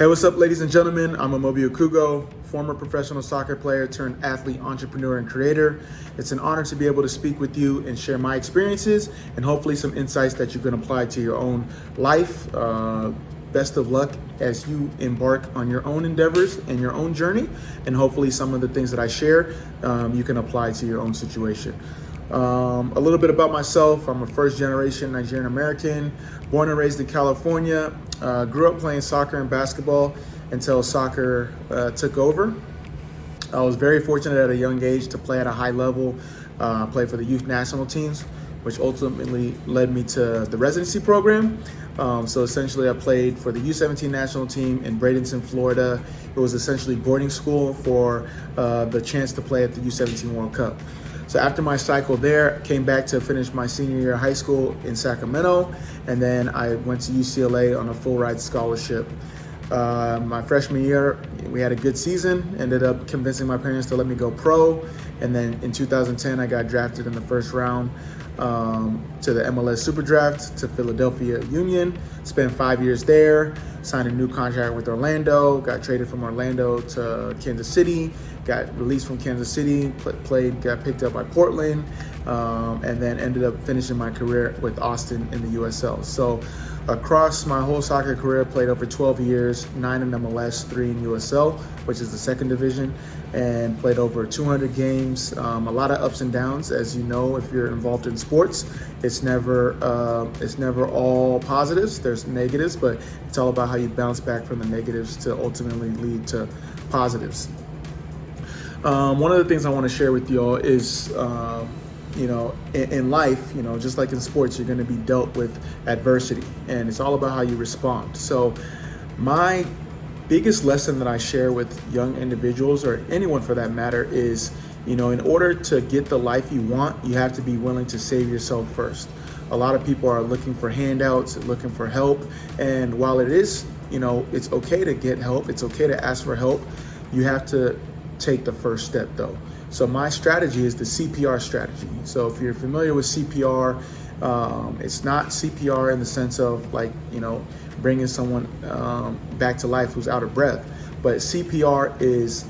Hey, what's up, ladies and gentlemen? I'm Amobi Okugo, former professional soccer player turned athlete, entrepreneur, and creator. It's an honor to be able to speak with you and share my experiences and hopefully some insights that you can apply to your own life. Best of luck as you embark on your own endeavors and your own journey, and hopefully some of the things that I share you can apply to your own situation. A little bit about myself. I'm a first generation Nigerian American, born and raised in California. Grew up playing soccer and basketball until soccer took over. I was very fortunate at a young age to play at a high level, play for the youth national teams, which ultimately led me to the residency program. So essentially I played for the U17 national team in Bradenton, Florida. It was essentially boarding school for the chance to play at the U17 World Cup. So after my cycle there, came back to finish my senior year of high school in Sacramento, and then I went to UCLA on a full ride scholarship. My freshman year, we had a good season, ended up convincing my parents to let me go pro, and then in 2010, I got drafted in the first round to the MLS Super Draft to Philadelphia Union, spent 5 years there, signed a new contract with Orlando, got traded from Orlando to Kansas City, got released from Kansas City, got picked up by Portland, and then ended up finishing my career with Austin in the USL. So across my whole soccer career, played over 12 years, 9 in MLS, 3 in USL, which is the second division, and played over 200 games. A lot of ups and downs, as you know, if you're involved in sports. It's never all positives. There's negatives, but it's all about how you bounce back from the negatives to ultimately lead to positives. One of the things I want to share with you all is, in life, just like in sports, you're going to be dealt with adversity, and it's all about how you respond. So my biggest lesson that I share with young individuals, or anyone for that matter, is, in order to get the life you want, you have to be willing to save yourself first. A lot of people are looking for handouts, looking for help, and while it is, it's okay to get help, it's okay to ask for help, you have to take the first step though. So my strategy is the CPR strategy. So if you're familiar with CPR, it's not CPR in the sense of bringing someone back to life who's out of breath, but CPR is,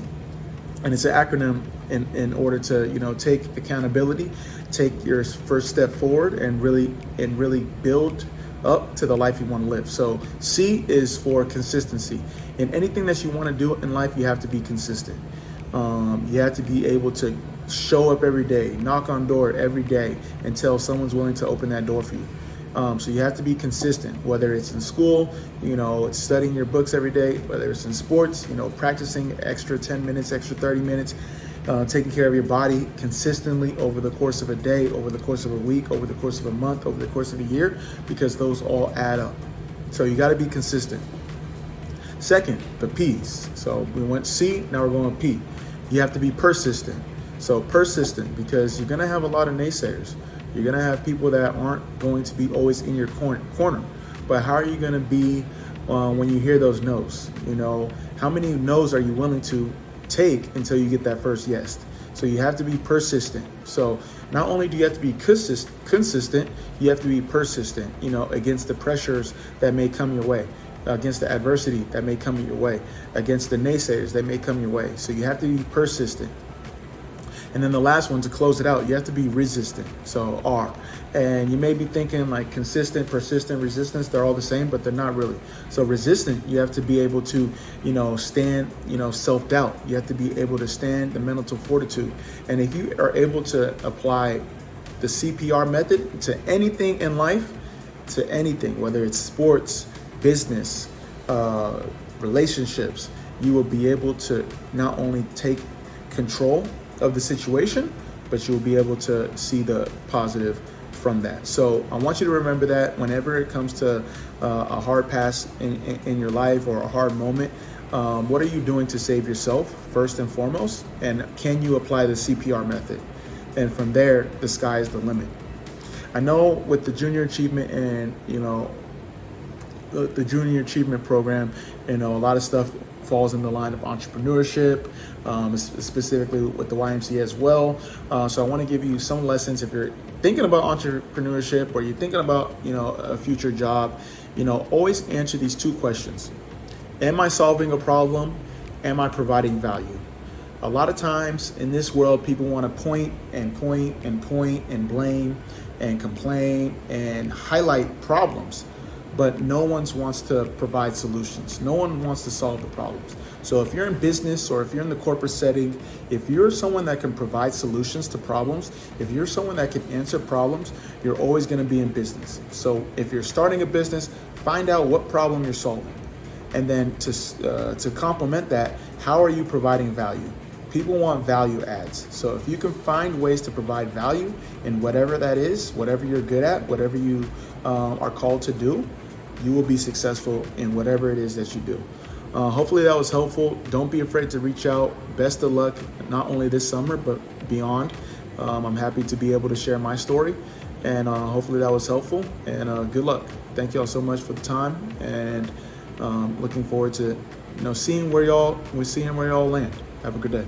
and it's an acronym in order to take accountability, take your first step forward, and really build up to the life you want to live. So C is for consistency. In anything that you want to do in life, you have to be consistent. You have to be able to show up every day, knock on door every day until someone's willing to open that door for you. So you have to be consistent, whether it's in school, it's studying your books every day, whether it's in sports, practicing extra 10 minutes, extra 30 minutes, taking care of your body consistently over the course of a day, over the course of a week, over the course of a month, over the course of a year, because those all add up. So you got to be consistent. Second, the P's. So we went C, now we're going P. You have to be persistent. So persistent, because you're going to have a lot of naysayers. You're going to have people that aren't going to be always in your corner. But how are you going to be when you hear those no's? How many no's are you willing to take until you get that first yes? So you have to be persistent. So not only do you have to be consistent, you have to be persistent, against the pressures that may come your way, against the adversity that may come your way, against the naysayers that may come your way. So you have to be persistent. And then the last one, to close it out, you have to be resistant. So R. And you may be thinking like consistent, persistent, resistance, they're all the same, but they're not really. So resistant, you have to be able to, stand, self-doubt. You have to be able to stand the mental fortitude. And if you are able to apply the CPR method to anything in life, to anything, whether it's sports, business, relationships, you will be able to not only take control of the situation, but you'll be able to see the positive from that. So I want you to remember that whenever it comes to a hard pass in your life or a hard moment, what are you doing to save yourself first and foremost? And can you apply the CPR method? And from there, the sky is the limit. I know with the junior achievement and, the junior achievement program, a lot of stuff falls in the line of entrepreneurship, specifically with the YMCA as well. So I want to give you some lessons if you're thinking about entrepreneurship or you're thinking about, a future job. Always answer these two questions. Am I solving a problem? Am I providing value? A lot of times in this world, people want to point and point and point and blame and complain and highlight problems, but no one wants to provide solutions. No one wants to solve the problems. So if you're in business or if you're in the corporate setting, if you're someone that can provide solutions to problems, if you're someone that can answer problems, you're always going to be in business. So if you're starting a business, find out what problem you're solving. And then to complement that, how are you providing value? People want value adds. So if you can find ways to provide value in whatever that is, whatever you're good at, whatever you are called to do, you will be successful in whatever it is that you do. Hopefully that was helpful. Don't be afraid to reach out. Best of luck, not only this summer, but beyond. I'm happy to be able to share my story, and hopefully that was helpful, and good luck. Thank y'all so much for the time, and looking forward to seeing where y'all land. Have a good day.